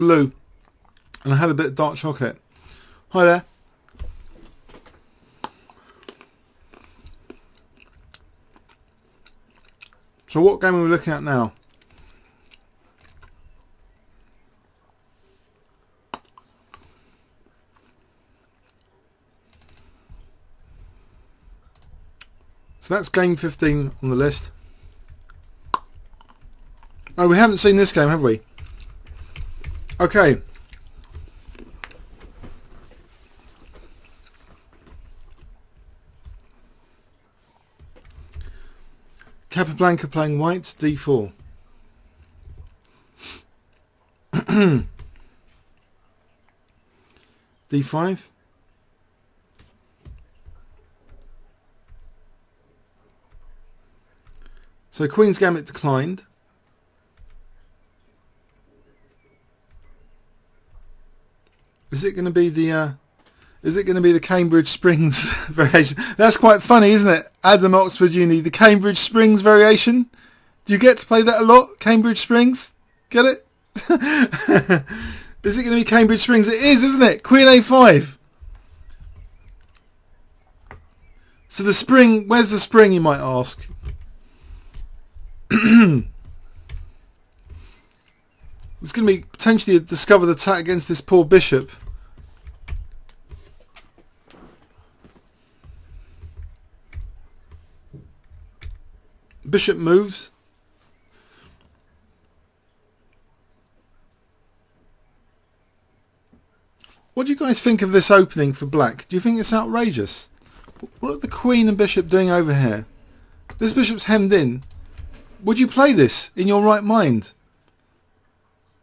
blue, and I had a bit of dark chocolate. Hi there. So what game are we looking at now? So that's game 15 on the list. Oh, we haven't seen this game, have we? Okay. Capablanca playing white, d4. d5. So Queen's Gambit declined. Is it going to be the Cambridge Springs variation? That's quite funny, isn't it? Adam, Oxford Uni, the Cambridge Springs variation. Do you get to play that a lot? Cambridge Springs? Get it? Is it going to be Cambridge Springs? It is, isn't it? Queen A5. So the spring, where's the spring, you might ask? It's going to be potentially a discovered attack against this poor bishop. Bishop moves. What do you guys think of this opening for black? Do you think it's outrageous? What are the queen and bishop doing over here? This bishop's hemmed in. Would you play this in your right mind?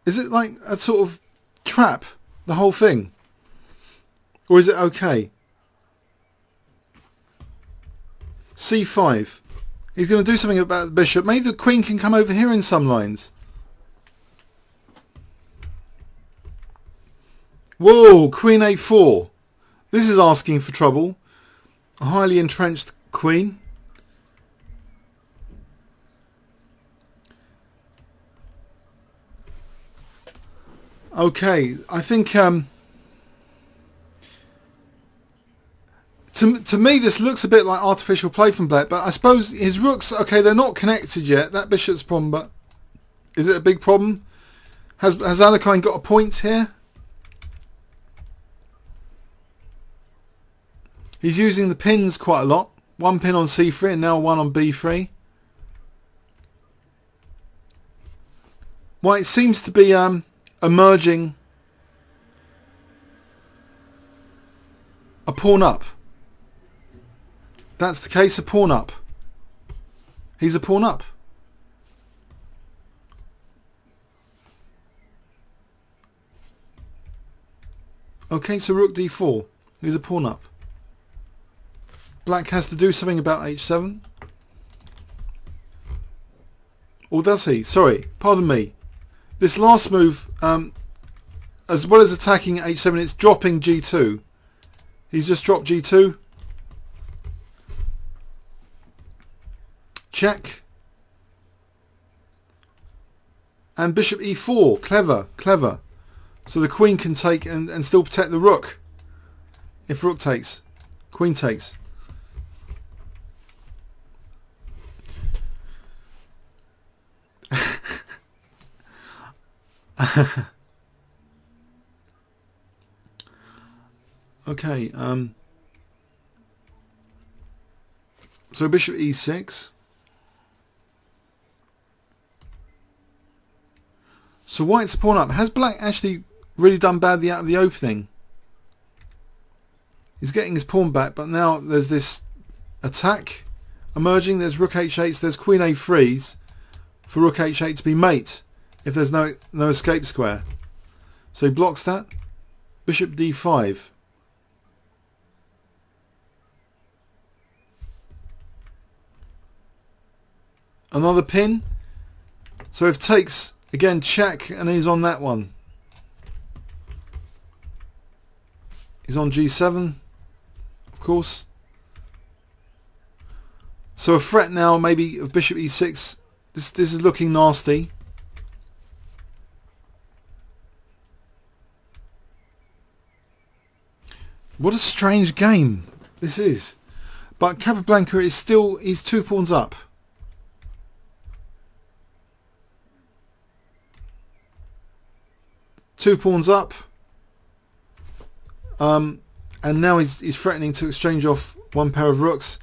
Is it like a sort of trap, the whole thing? Or is it okay? C5. He's going to do something about the bishop. Maybe the queen can come over here in some lines. Whoa, Queen A4. This is asking for trouble. A highly entrenched queen. Okay, I think to me this looks a bit like artificial play from black, but I suppose his rooks, okay, they're not connected yet. That bishop's a problem, but is it a big problem? Has Alekhine got a point here? He's using the pins quite a lot. One pin on C3 and now one on B3. White seems to be emerging a pawn up. That's the case, a pawn up. He's a pawn up. Okay, so rook d4. He's a pawn up. Black has to do something about h7. Or does he? Sorry, pardon me. This last move, as well as attacking h7, it's dropping g2. He's just dropped g2. Check. And bishop e4. Clever, clever. So the queen can take and still protect the rook. If rook takes. Queen takes. Okay, so bishop e6. So white's pawn up. Has black actually really done badly out of the opening? He's getting his pawn back, but now there's this attack emerging. There's rook h8, there's queen a3s for rook h8 to be mate if there's no escape square. So he blocks that. Bishop d5. Another pin. So if takes, again check, and he's on that one. He's on g7, of course. So a threat now maybe of bishop e6. This is looking nasty. What a strange game this is. But Capablanca is still, he's 2 pawns up. Two pawns up. And now he's threatening to exchange off 1 pair of rooks.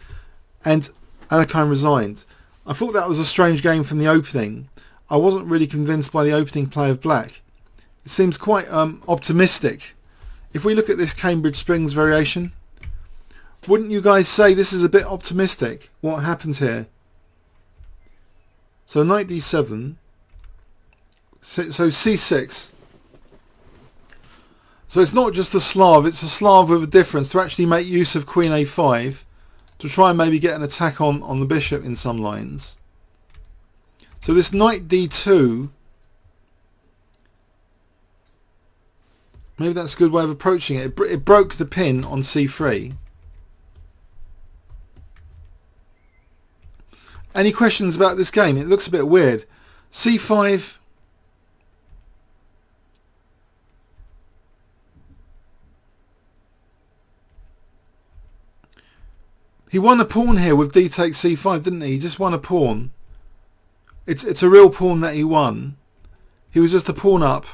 And Alekhine resigned. I thought that was a strange game from the opening. I wasn't really convinced by the opening play of black. It seems quite optimistic. If we look at this Cambridge Springs variation, wouldn't you guys say this is a bit optimistic? What happens here? So knight d7. So c6. So it's not just a Slav, it's a Slav with a difference to actually make use of queen a5 to try and maybe get an attack on the bishop in some lines. So this knight d2, maybe that's a good way of approaching it. It broke the pin on c3. Any questions about this game? It looks a bit weird. c5. He won a pawn here with d takes c5, didn't he? He just won a pawn. It's a real pawn that he won. He was just a pawn up.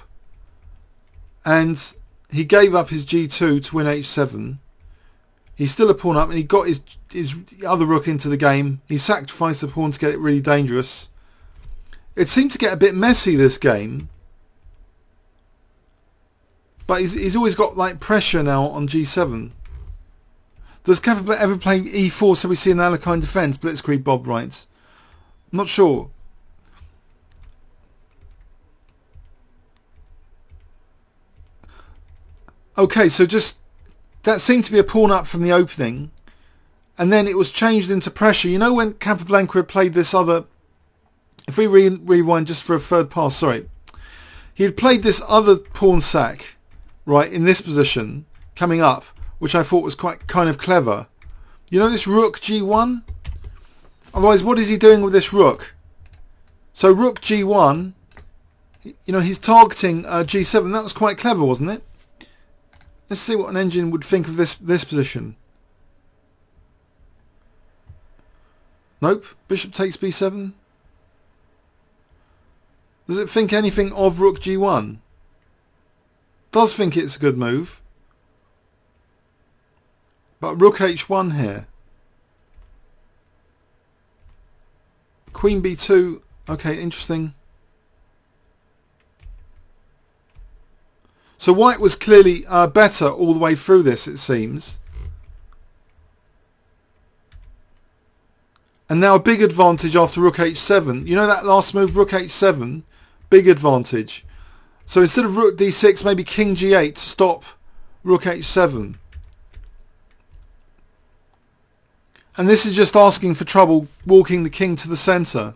And he gave up his g2 to win h7. He's still a pawn up, and he got his other rook into the game. He sacrificed the pawn to get it really dangerous. It seemed to get a bit messy, this game. But he's always got like pressure now on g7. Does Capablanca ever play e4 so we see an Alekhine defence? Blitzkrieg Bob writes. I'm not sure. Okay, so just that seemed to be a pawn up from the opening, and then it was changed into pressure. You know when Capablanca had played this other, if we rewind just for a third pass, sorry, he had played this other pawn sack, right, in this position coming up, which I thought was quite kind of clever. You know this rook g1? Otherwise, what is he doing with this rook? So rook g1, you know, he's targeting g7. That was quite clever, wasn't it? Let's see what an engine would think of this position. Nope. Bishop takes b7. Does it think anything of rook g1? Does think it's a good move. But rook h1 here. Queen b2. Okay, interesting. So white was clearly better all the way through this, it seems. And now a big advantage after rook h7. You know that last move, rook h7? Big advantage. So instead of rook d6, maybe king g8 to stop rook h7. And this is just asking for trouble, walking the king to the centre.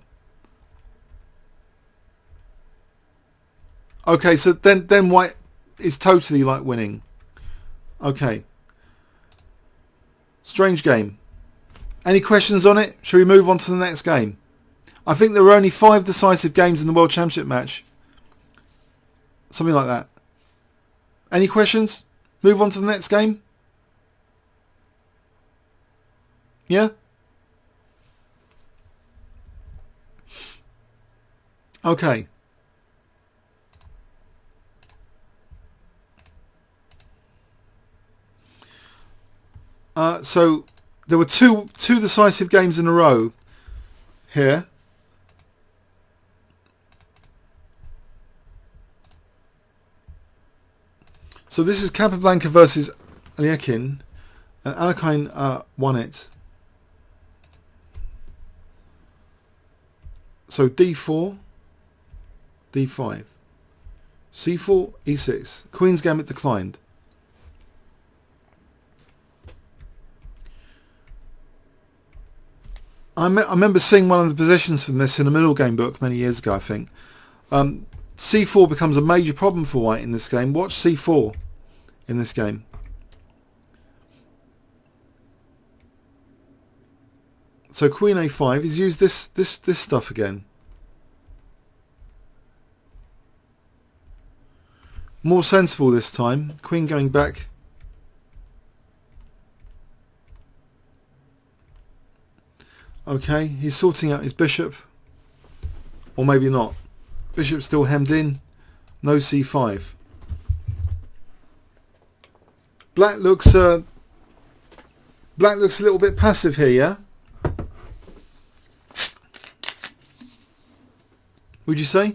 Okay, so then white is totally like winning. Okay. Strange game. Any questions on it? Shall we move on to the next game? I think there were only 5 decisive games in the World Championship match. Something like that. Any questions? Move on to the next game? Yeah? Okay. So there were two decisive games in a row here. So this is Capablanca versus Alekhine, and Alekhine won it. So d4, d5, c4, e6. Queen's Gambit declined. I remember seeing one of the positions from this in a middle game book many years ago, I think. c4 becomes a major problem for white in this game. Watch c4 in this game. So queen a5, he's used this stuff again. More sensible this time. Queen going back. Okay, he's sorting out his bishop. Or maybe not. Bishop's still hemmed in. No c5. Black looks a little bit passive here, yeah? Would you say?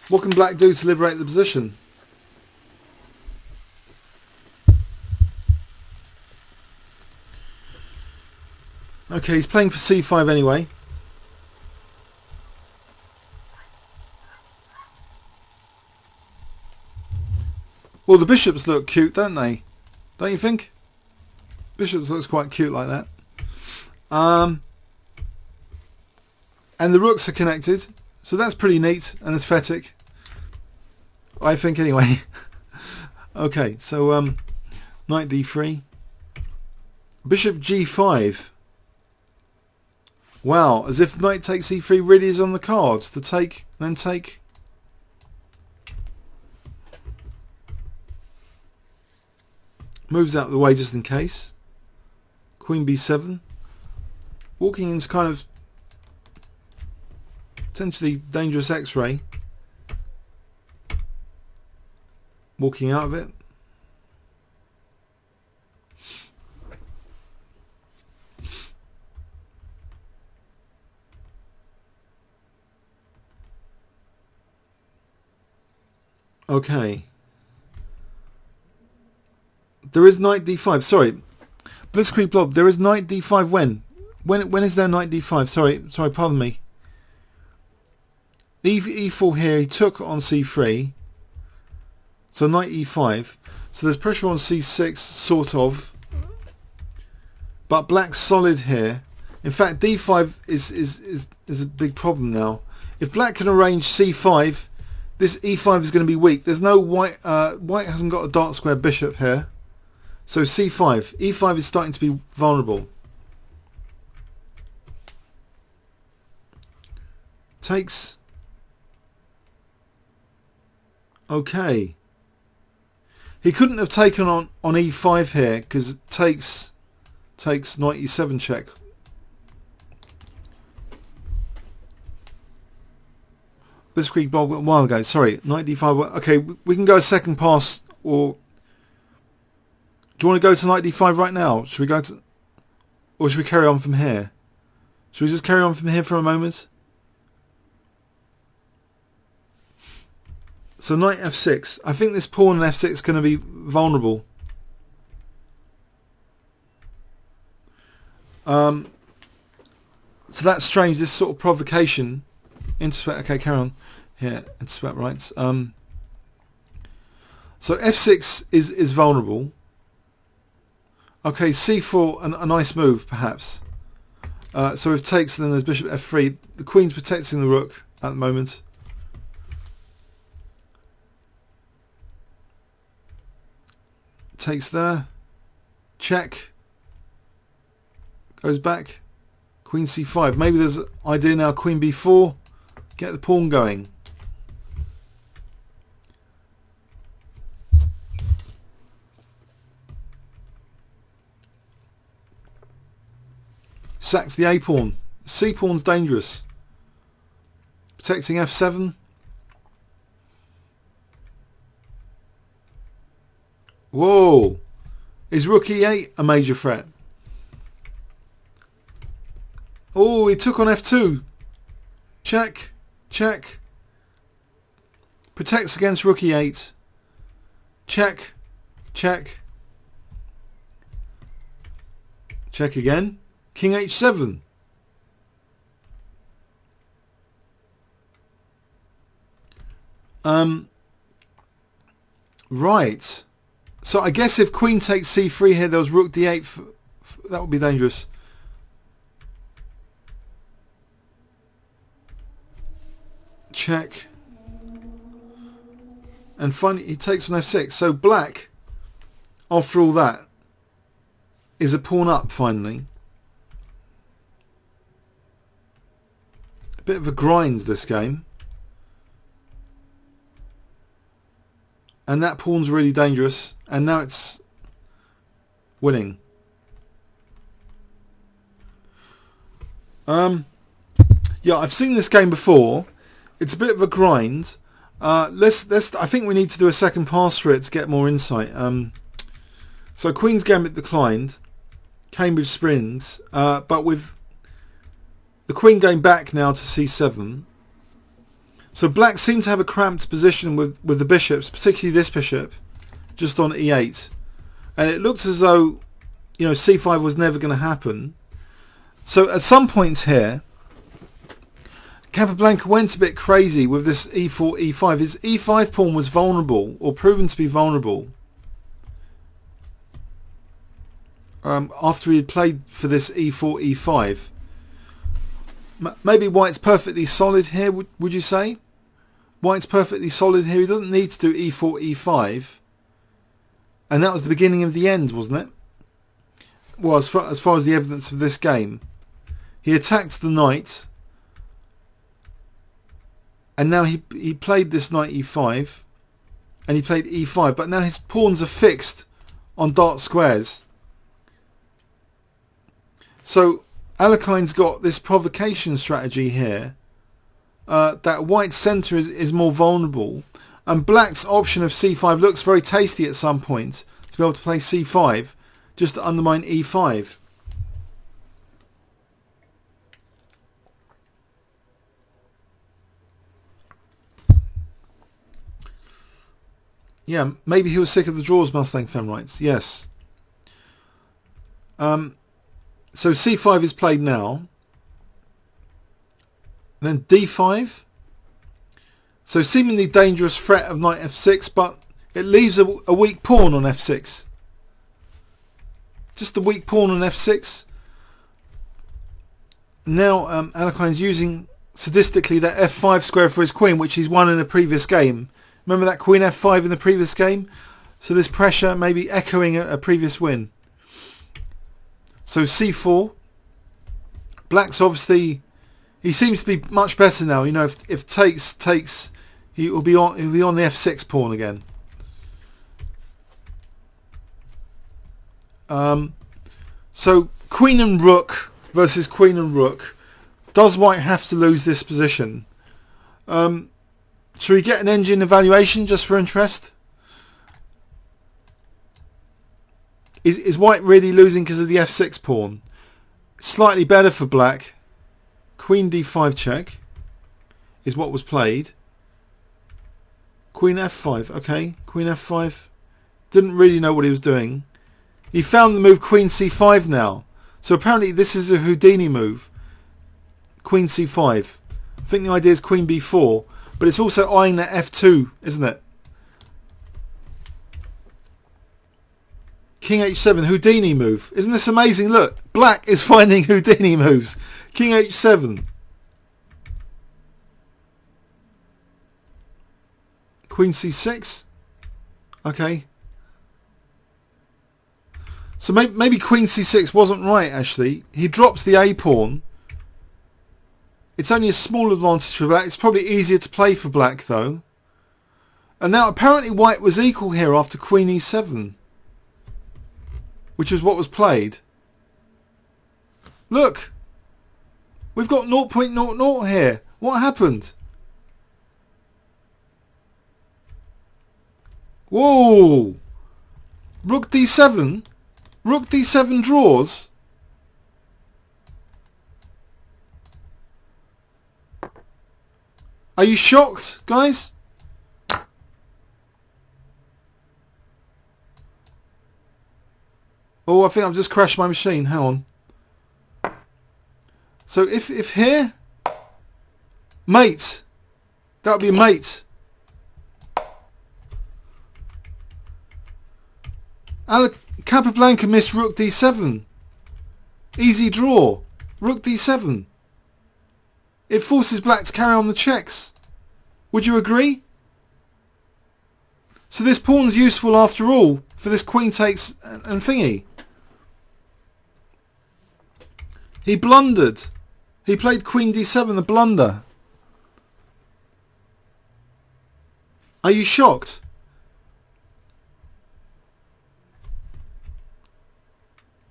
What can black do to liberate the position? Okay, he's playing for c5 anyway. Well, the bishops look cute, don't they? Don't you think? Bishops looks quite cute like that. And the rooks are connected, so that's pretty neat and aesthetic, I think, anyway. Okay, so knight d3, bishop g5. Wow, as if knight takes e3 really is on the cards to take and then take. Moves out of the way just in case. Queen b7. Walking into kind of potentially dangerous X-ray. Walking out of it. Okay. There is knight d5. Sorry. Blitzkrieg Blob. There is knight d5 when? When is there knight d5? Sorry, pardon me. E4 here, he took on c3. So knight e5. So there's pressure on c6, sort of. But black's solid here. In fact, d5 is a big problem now. If black can arrange c5, this e5 is going to be weak. There's no white. White hasn't got a dark square bishop here. So c5. e5 is starting to be vulnerable. Takes. Okay. He couldn't have taken on e5 here because it takes knight e7 check. Blitzkrieg Bob a while ago. Sorry, knight d5. Okay, we can go a second pass, or do you want to go to knight d5 right now? Should we go to, or should we carry on from here? Should we just carry on from here for a moment? So knight f6. I think this pawn on f6 is going to be vulnerable. So that's strange. This sort of provocation. Intercept. Okay, carry on. Here, intercept rights. So f6 is vulnerable. Okay, c4, a nice move perhaps. So if takes, then there's bishop f3. The queen's protecting the rook at the moment. Takes there. Check. Goes back. Queen c5. Maybe there's an idea now. Queen b4. Get the pawn going. Sacks the a pawn. C pawn's dangerous. Protecting f7. Whoa! Is rook e8 a major threat? Oh, he took on f2. Check. Check. Protects against rook e8. Check. Check. Check again. King h7. Right. So I guess if queen takes c3 here, there was rook d8. That would be dangerous. Check. And finally he takes on f6. So black, after all that, is a pawn up finally. A bit of a grind this game. And that pawn's really dangerous. And now it's winning. Yeah, I've seen this game before. It's a bit of a grind. I think we need to do a second pass for it to get more insight. So Queen's Gambit declined, Cambridge Springs, but with the Queen going back now to C7. So Black seemed to have a cramped position with the bishops, particularly this bishop, just on E8, and it looked as though, you know, C5 was never going to happen. So at some points here, Capablanca went a bit crazy with this E4, E5. His E5 pawn was vulnerable, or proven to be vulnerable, after he had played for this E4, E5. Maybe White's perfectly solid here, would you say? White's perfectly solid here. He doesn't need to do E4, E5. And that was the beginning of the end, wasn't it? Well, as far as the evidence of this game. He attacked the knight. And now he played this knight E5. And he played E5. But now his pawns are fixed on dark squares. So Alekhine's got this provocation strategy here. That White's centre is more vulnerable. And Black's option of C5 looks very tasty at some point. To be able to play C5 just to undermine E5. Yeah, maybe he was sick of the draws, Mustang Fem writes. Yes. So C5 is played now. Then D5. So seemingly dangerous threat of knight F6, but it leaves a weak pawn on F6. Just a weak pawn on F6. Now Alekhine's using sadistically that F5 square for his queen, which he's won in a previous game. Remember that Queen F5 in the previous game? So this pressure may be echoing a previous win. So C4. Black's obviously, he seems to be much better now. You know, if takes, he'll be on the F6 pawn again. So Queen and Rook versus Queen and Rook. Does White have to lose this position? Should we get an engine evaluation just for interest? Is White really losing because of the F6 pawn? Slightly better for Black. Queen D5 check is what was played. Queen F5. Okay, Queen F5. Didn't really know what he was doing. He found the move Queen C5 now. So apparently this is a Houdini move. Queen C5. I think the idea is Queen B4. But it's also eyeing that F2, isn't it? King H7, Houdini move. Isn't this amazing? Look, Black is finding Houdini moves. King H7. Queen C6. Okay. So maybe Queen C6 wasn't right, actually. He drops the A pawn. It's only a small advantage for Black. It's probably easier to play for Black, though. And now apparently White was equal here after Queen E7. Which is what was played. Look! We've got 0.00 here. What happened? Whoa! Rook D7? Rook D7 draws? Are you shocked, guys? Oh, I think I've just crashed my machine. Hang on. So if here, mate, that would be a mate. Capablanca missed Rook D7. Easy draw. Rook D7. It forces Black to carry on the checks. Would you agree? So this pawn's useful after all for this queen takes and thingy. He blundered. He played Queen D7, the blunder. Are you shocked?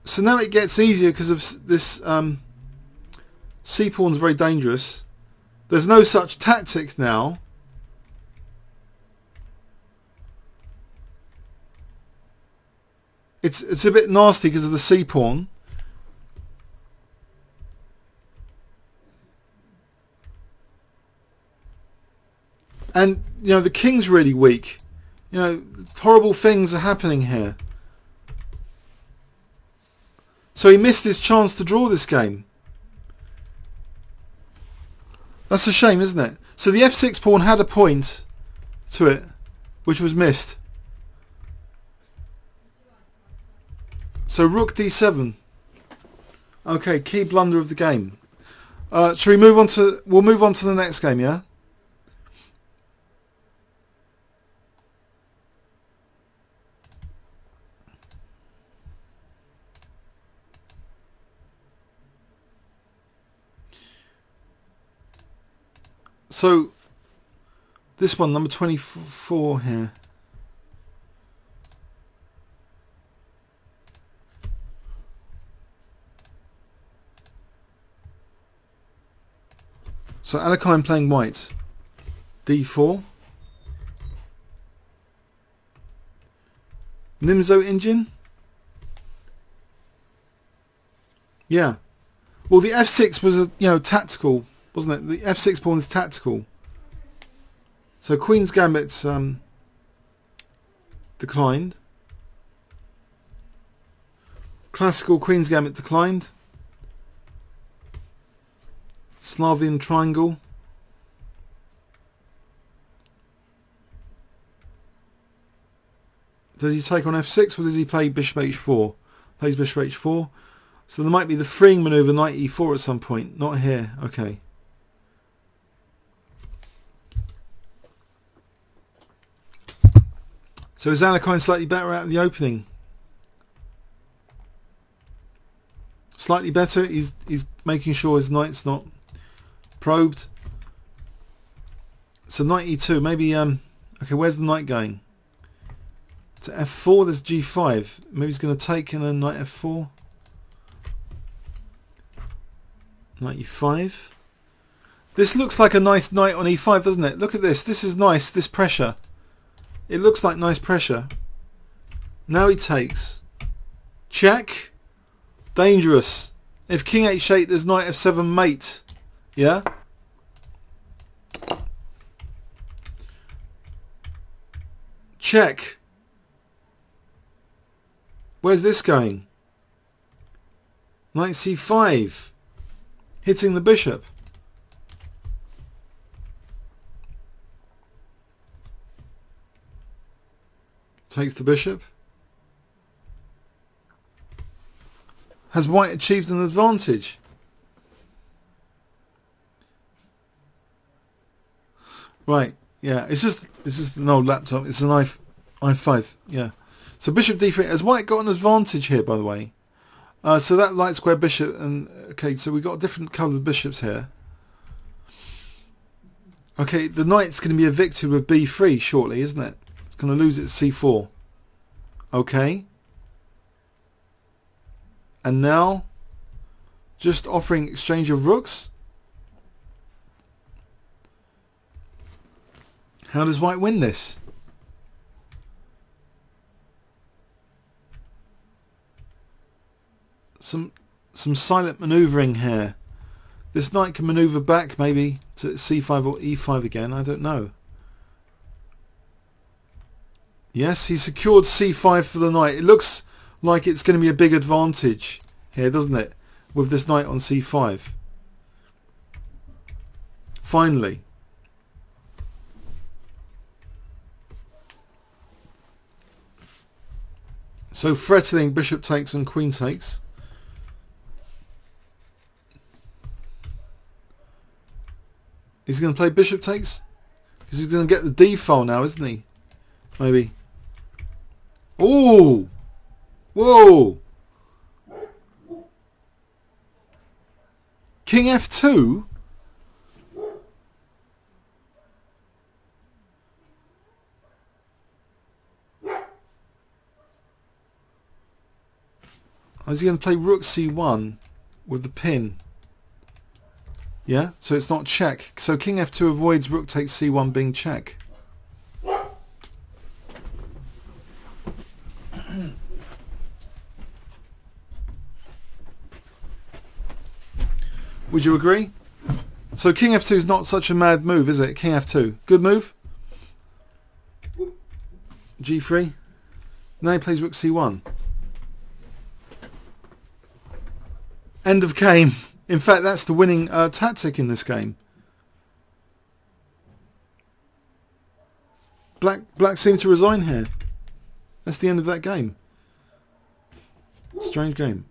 So now it gets easier because of this c pawn's very dangerous. There's no such tactic now. It's a bit nasty because of the c pawn. And you know the king's really weak. You know, horrible things are happening here. So he missed his chance to draw this game. That's a shame, isn't it? So the f6 pawn had a point to it, which was missed. So rook d7. Okay, key blunder of the game. Shall we move on to? We'll move on to the next game, yeah. So this one, number 24 here. So Alekhine playing white. d4. Nimzo engine. Yeah. Well, the f6 was tactical, wasn't it? The f6 pawn is tactical. So Queen's Gambit's declined. Classical Queen's Gambit declined. Slavian triangle. Does he take on f6 or does he play bishop h4? Plays bishop h4. So there might be the freeing manoeuvre knight e4 at some point. Not here. Okay. So is Alekhine slightly better out of the opening? Slightly better. He's making sure his knight's not probed. So knight e2. Maybe okay, where's the knight going? To f4. There's g5. Maybe he's going to take in a knight f4. Knight e5. This looks like a nice knight on e5, doesn't it? Look at this. This is nice. This pressure. It looks like nice pressure. Now he takes. Check. Dangerous. If king h8, there's knight f7 mate. Yeah? Check. Where's this going? Knight c5. Hitting the bishop. Takes the bishop. Has white achieved an advantage? Right, yeah, it's just an old laptop. It's an i5, yeah. So bishop d3. Has white got an advantage here, by the way? So that light square bishop, and okay, so we've got different coloured bishops here. Okay, the knight's going to be evicted with b3 shortly, isn't it? It's going to lose its c4. Okay. And now, just offering exchange of rooks. How does white win this? Some silent manoeuvring here. This knight can manoeuvre back maybe to c5 or e5 again. I don't know. Yes, he secured c5 for the knight. It looks like it's going to be a big advantage here, doesn't it? With this knight on c5. Finally. So threatening bishop takes and queen takes. He's going to play bishop takes? Because he's going to get the d file now, isn't he? Maybe. Oh! Whoa! King f2? Is he going to play rook c1 with the pin? Yeah, so it's not check. So king f2 avoids rook takes c1 being check. Would you agree? So king f2 is not such a mad move, is it? King f2. Good move? g3. Now he plays rook c1. End of game. In fact, that's the winning tactic in this game. Black seemed to resign here. That's the end of that game. Strange game.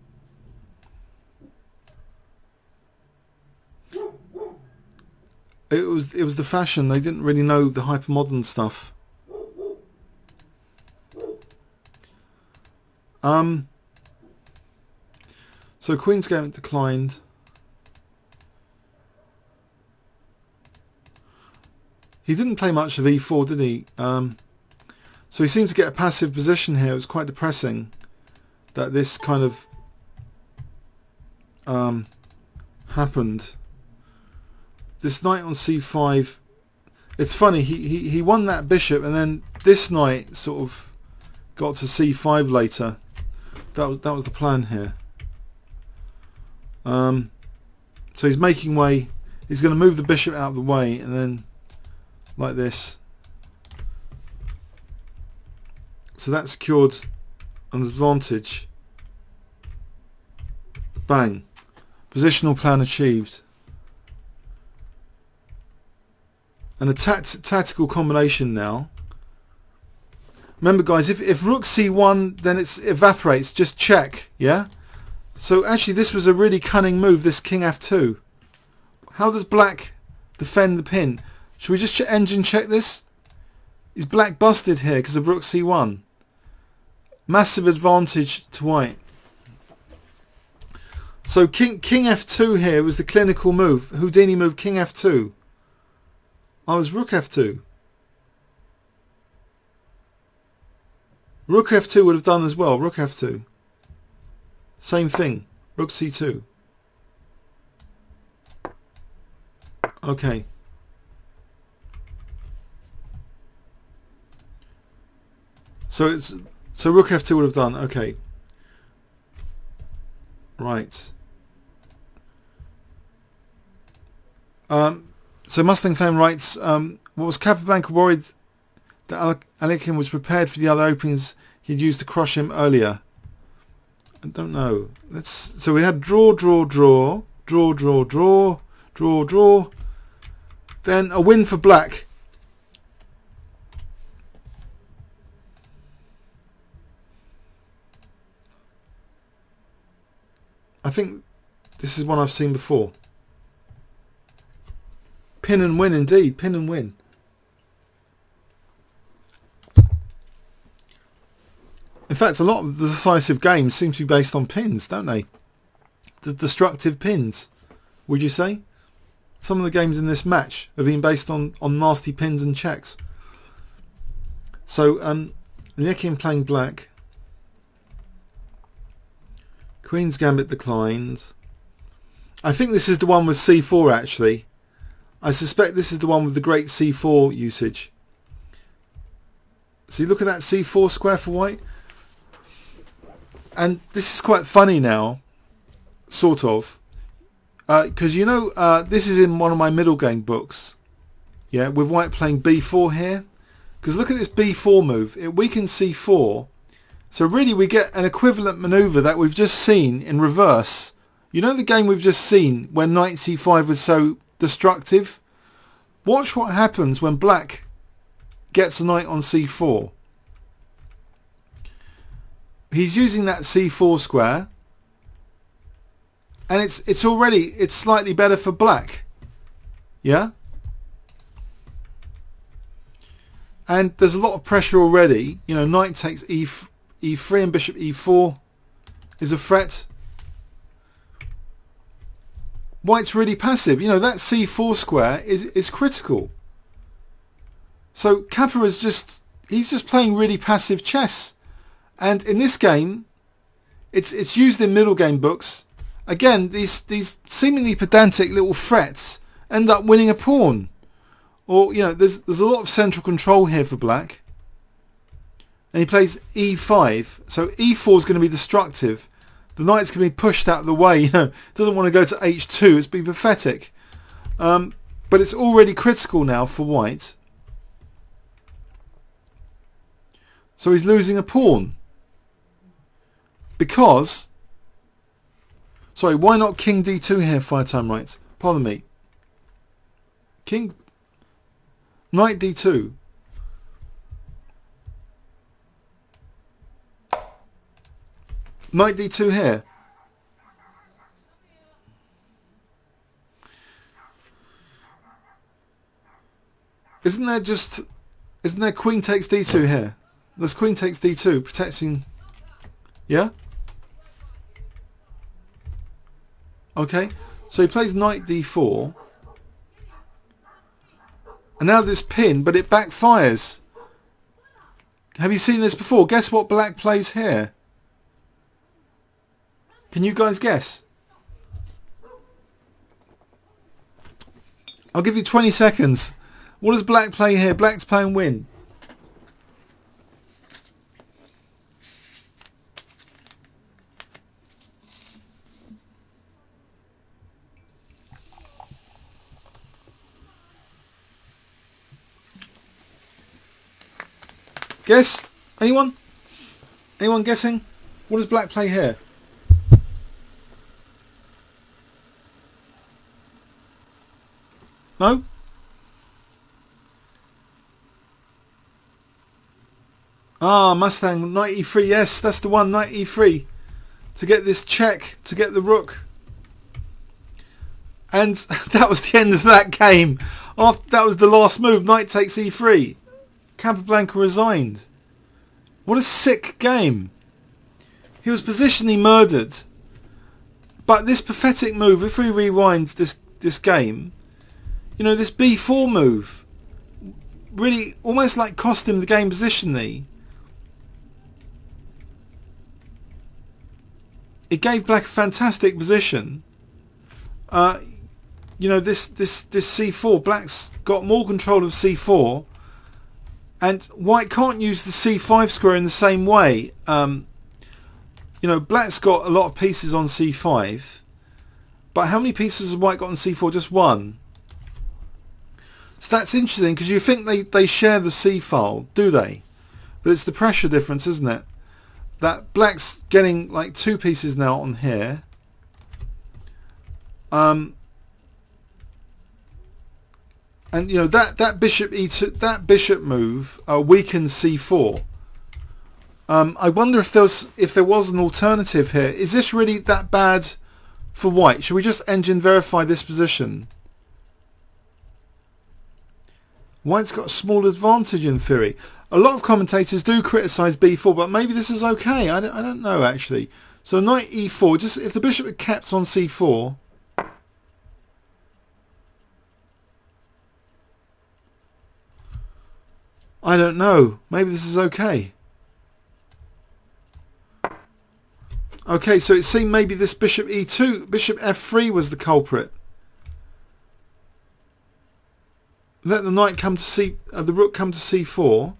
It was the fashion. They didn't really know the hypermodern stuff. So Queen's Gambit declined. He didn't play much of e4, did he? So he seemed to get a passive position here. It was quite depressing that this kind of happened. This knight on c5. It's funny. He won that bishop, and then this knight sort of got to c5 later. That was the plan here. So he's making way. He's going to move the bishop out of the way, and then like this. So that secured an advantage. Bang. Positional plan achieved. And a tactical combination now. Remember guys, if rook c1, then it evaporates. Just check, yeah? So actually this was a really cunning move, this king f2. How does black defend the pin? Should we just engine check this? Is black busted here because of rook c1? Massive advantage to white. So king f2 here was the clinical move. Houdini move king f2. Oh, there's rook f2. Rook f2 would have done as well. Rook f2. Same thing. Rook c2. Okay. So rook f2 would have done. Okay. Right. So Mustang Fan writes, was Capablanca worried that Alekhine was prepared for the other openings he'd used to crush him earlier? I don't know. So we had draw, draw, draw, draw, draw, draw, draw, draw. Then a win for black. I think this is one I've seen before. Pin and win indeed. Pin and win. In fact, a lot of the decisive games seem to be based on pins, don't they? The destructive pins, would you say? Some of the games in this match have been based on nasty pins and checks. So, Alekhine playing black. Queen's Gambit declined. I think this is the one with c4 actually. I suspect this is the one with the great c4 usage. See, look at that c4 square for white. And this is quite funny now, sort of. Because you know, this is in one of my middle game books. Yeah, with white playing b4 here. Because look at this b4 move. It weakens c4. So really we get an equivalent maneuver that we've just seen in reverse. You know the game we've just seen when knight c5 was so destructive? Watch what happens when black gets a knight on c4. He's using that c4 square. And it's slightly better for black. Yeah? And there's a lot of pressure already. You know, knight takes e3 and bishop e4 is a threat. White's really passive. You know, that c4 square is critical. So Kappa he's just playing really passive chess. And in this game, It's used in middle game books. Again, these seemingly pedantic little threats end up winning a pawn. Or, you know, there's a lot of central control here for black. And he plays e5. So e4 is going to be destructive. The knight's going to be pushed out of the way. You know, doesn't want to go to h2. It's be pathetic. But it's already critical now for white. So he's losing a pawn. Because... Sorry, why not king d2 here, fire time right? Pardon me. King... Knight d2. Knight d2 here. Isn't there queen takes d2 here? There's queen takes d2 protecting. Yeah? Okay. So he plays knight d4. And now this pin, but it backfires. Have you seen this before? Guess what black plays here? Can you guys guess? I'll give you 20 seconds. What does black play here? Black's playing win. Guess? Anyone? Anyone guessing? What does black play here? No? Ah, Mustang, knight e3. Yes, that's the one, knight e3. To get this check, to get the rook. And that was the end of that game. That was the last move, knight takes e3. Capablanca resigned. What a sick game. He was positionally murdered. But this pathetic move, if we rewind this game, you know, this b4 move really almost like cost him the game positionally. It gave black a fantastic position. You know, this c4, black's got more control of c4. And white can't use the c5 square in the same way. You know, black's got a lot of pieces on c5. But how many pieces has white got on c4? Just one. So that's interesting because you think they share the c file, do they? But it's the pressure difference, isn't it? That black's getting like 2 pieces now on here. And you know that bishop e2, that bishop move weakens c4. I wonder if there was an alternative here. Is this really that bad for white? Should we just engine verify this position? White's got a small advantage in theory. A lot of commentators do criticise b4, but maybe this is okay. I don't know actually. So knight e4. Just if the bishop had kept on c4. I don't know. Maybe this is okay. Okay, so it seemed maybe this bishop e2, bishop f3 was the culprit. Let the knight come to c, the rook come to c4.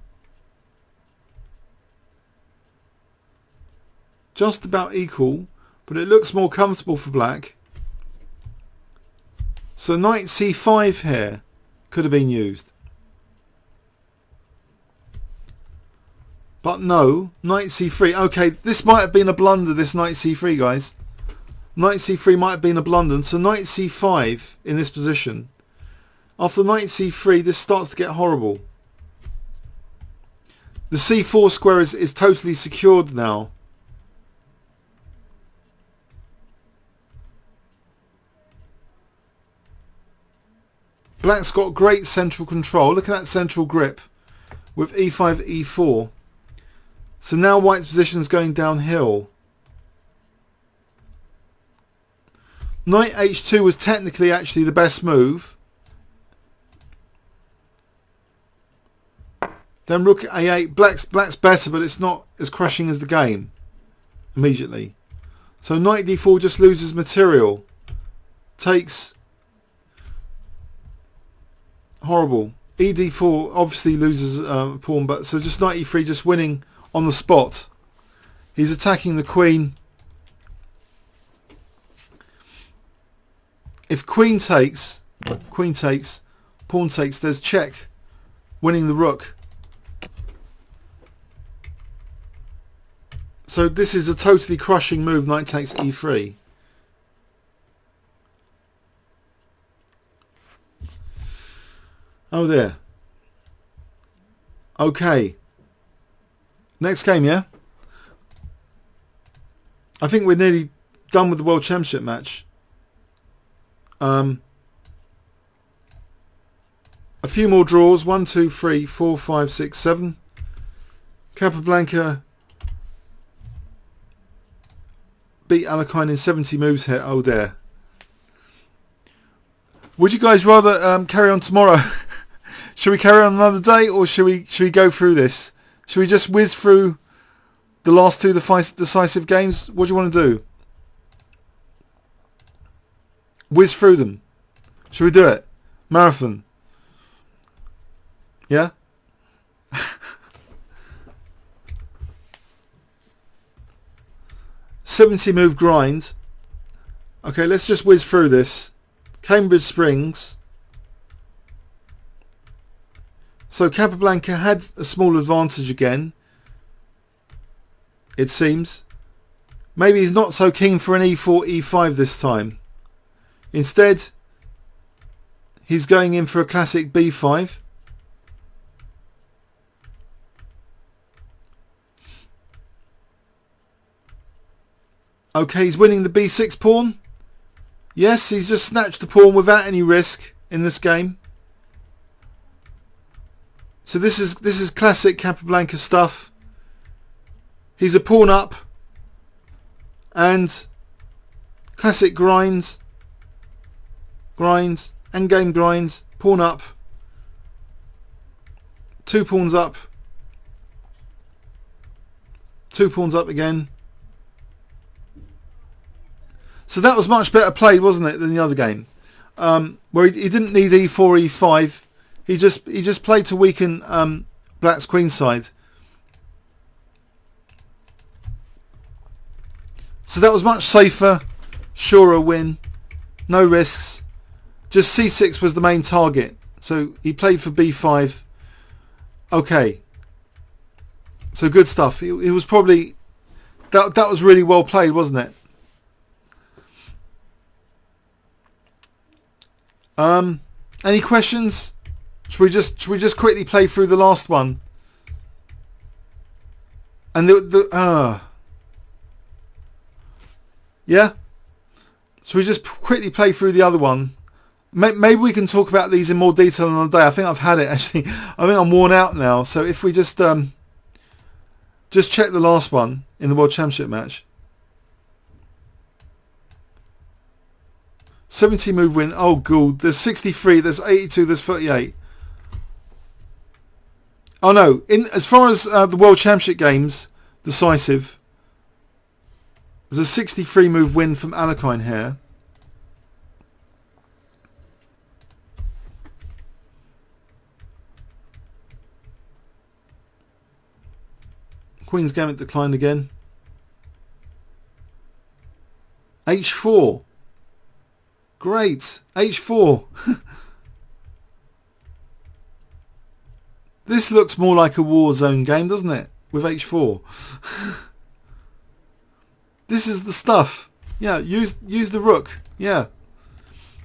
Just about equal, but it looks more comfortable for black. So knight c5 here could have been used. But no, knight c3. Okay, this might have been a blunder, this knight c3, guys. Knight c3 might have been a blunder. So knight c5 in this position. After knight c3, this starts to get horrible. The c4 square is totally secured now. Black's got great central control. Look at that central grip with e5, e4. So now white's position is going downhill. Knight h2 was technically actually the best move. Then rook a8. Black's better, but it's not as crushing as the game. Immediately. So knight d4 just loses material. Takes. Horrible. E d4 obviously loses a pawn, but so just knight e3 just winning on the spot. He's attacking the queen. If queen takes, pawn takes, there's check, winning the rook. So this is a totally crushing move, knight takes e3. Oh dear. Okay. Next game, yeah? I think we're nearly done with the World Championship match. A few more draws. 1, 2, 3, 4, 5, 6, 7. Capablanca beat Alekhine in 70 moves here. Oh dear. Would you guys rather carry on tomorrow? Should we carry on another day, or should we go through this? Should we just whiz through the last two decisive games? What do you want to do? Whiz through them. Should we do it? Marathon. Yeah? 70 move grind. Okay, let's just whiz through this. Cambridge Springs. So Capablanca had a small advantage again, it seems. Maybe he's not so keen for an e4, e5 this time. Instead, he's going in for a classic b5. Okay, he's winning the b6 pawn. Yes, he's just snatched the pawn without any risk in this game. So this is classic Capablanca stuff. He's a pawn up, and classic grinds, endgame grinds, pawn up, 2 pawns up, 2 pawns up again. So that was much better played, wasn't it, than the other game, where he didn't need e4, e5. He just played to weaken Black's queenside. So that was much safer, surer win, no risks. Just c6 was the main target. So he played for b5. Okay. So good stuff. It was probably that was really well played, wasn't it? Any questions? Should we just quickly play through the last one? And yeah. Should we just quickly play through the other one? Maybe we can talk about these in more detail another day. I think I've had it actually. I think I'm worn out now. So if we just check the last one in the World Championship match. 70 move win. Oh god, there's 63, there's 82, there's 38. Oh no, as far as the World Championship games, decisive, there's a 63 move win from Alekhine here. Queen's Gambit declined again. H4. Great. H4. This looks more like a Warzone game, doesn't it? With H4. This is the stuff. Yeah, use the rook. Yeah.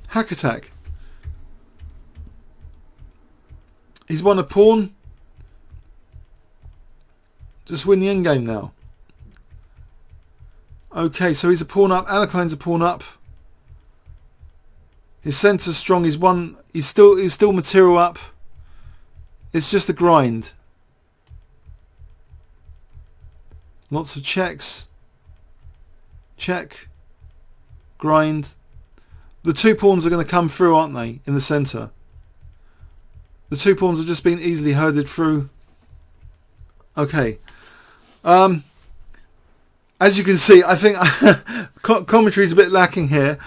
Hack attack. He's won a pawn. Just win the endgame now. Okay, so he's a pawn up. Alekhine's a pawn up. His centre's strong. He's still material up. It's just a grind. Lots of checks. Check. Grind. The 2 pawns are going to come through, aren't they? In the centre. The 2 pawns have just been easily herded through. Okay. as you can see, I think commentary is a bit lacking here,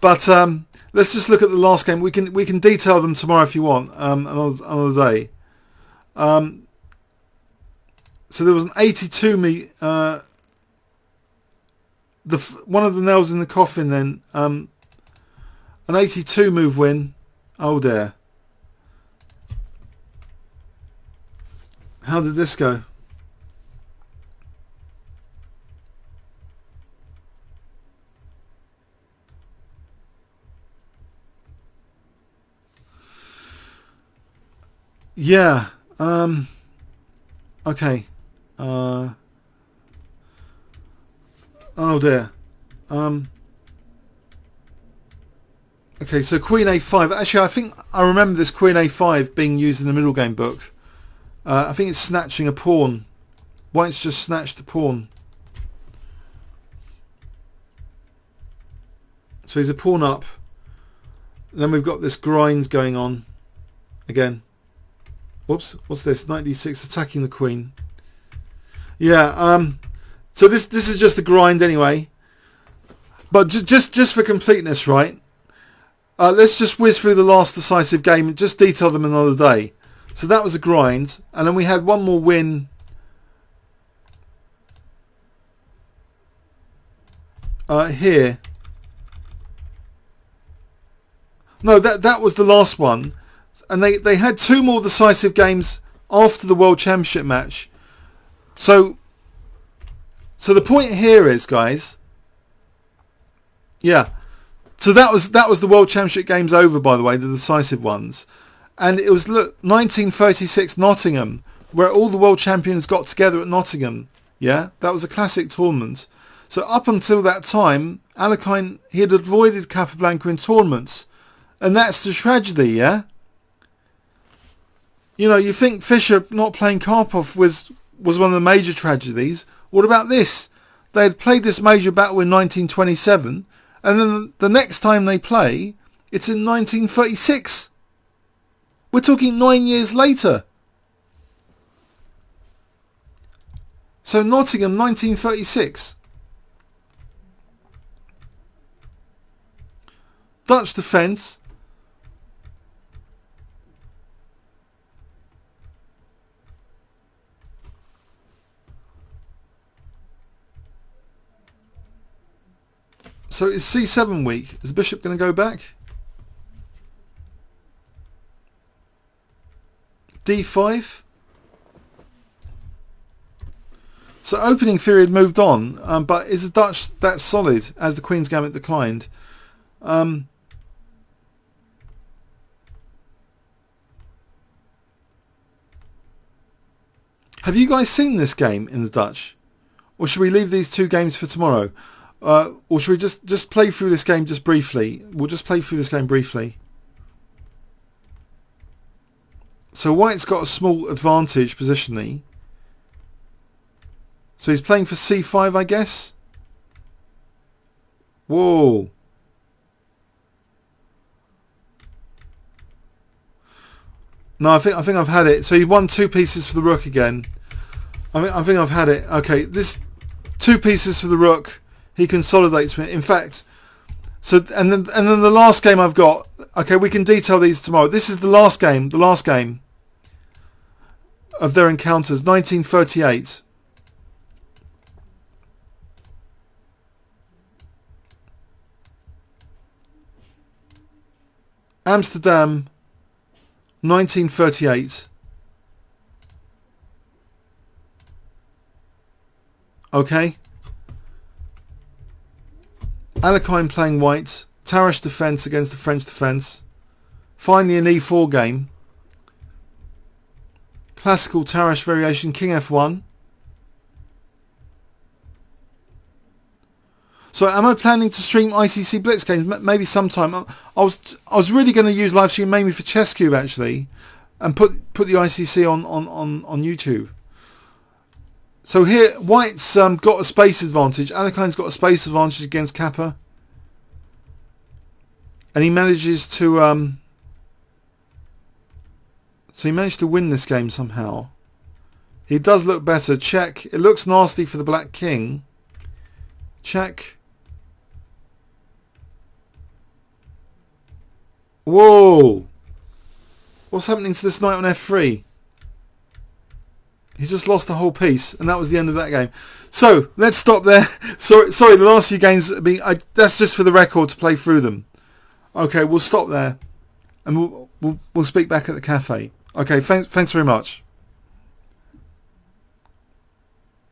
but let's just look at the last game. We can detail them tomorrow if you want, another day. So there was an 82 one of the nails in the coffin then, an 82 move win. Oh dear. How did this go? Yeah. Okay. Oh dear. Okay, so Queen A5. Actually, I think I remember this Queen A5 being used in the middle game book. I think it's snatching a pawn. White's just snatched a pawn. So he's a pawn up. Then we've got this grind going on. Again. Whoops, what's this? Knight d6 attacking the queen. Yeah, so this is just a grind anyway. But just for completeness, right? Let's just whiz through the last decisive game and just detail them another day. So that was a grind, and then we had one more win. Here. No, that was the last one. And they had two more decisive games after the World Championship match. So the point here is, guys. Yeah. So that was the World Championship games over, by the way, the decisive ones. And it was 1936 Nottingham, where all the world champions got together at Nottingham. Yeah, that was a classic tournament. So up until that time, Alekhine, he had avoided Capablanca in tournaments. And that's the tragedy, yeah? You know, you think Fischer not playing Karpov was one of the major tragedies. What about this? They had played this major battle in 1927, and then the next time they play, it's in 1936. We're talking 9 years later. So Nottingham, 1936. Dutch defence. So is C7 weak? Is the bishop going to go back? D5. So opening theory had moved on, but is the Dutch that solid as the Queen's Gambit declined? Have you guys seen this game in the Dutch? Or should we leave these two games for tomorrow? Or should we just play through this game just briefly? We'll just play through this game briefly. So White's got a small advantage positionally. So he's playing for C5, I guess. Whoa. No, I think I've had it. So he won two pieces for the rook again. I think I've had it. Okay, this two pieces for the rook. He consolidates me. In fact, so and then the last game I've got. Okay, we can detail these tomorrow. This is the last game. The last game of their encounters. 1938. Amsterdam. 1938. Okay. Alekhine playing white. Tarash defence against the French defence. Finally an E4 game. Classical Tarash variation. King F1. So am I planning to stream ICC Blitz games? Maybe sometime. I was really going to use live stream mainly for ChessCube actually, and put the ICC on YouTube. So here, White's got a space advantage. Alekhine's got a space advantage against Kappa. And he manages to... so he managed to win this game somehow. He does look better. Check. It looks nasty for the Black King. Check. Whoa! What's happening to this knight on f3? He's just lost the whole piece, and that was the end of that game. So let's stop there. Sorry, the last few games have been. That's just for the record to play through them. Okay, we'll stop there, and we'll speak back at the cafe. Okay, thanks very much.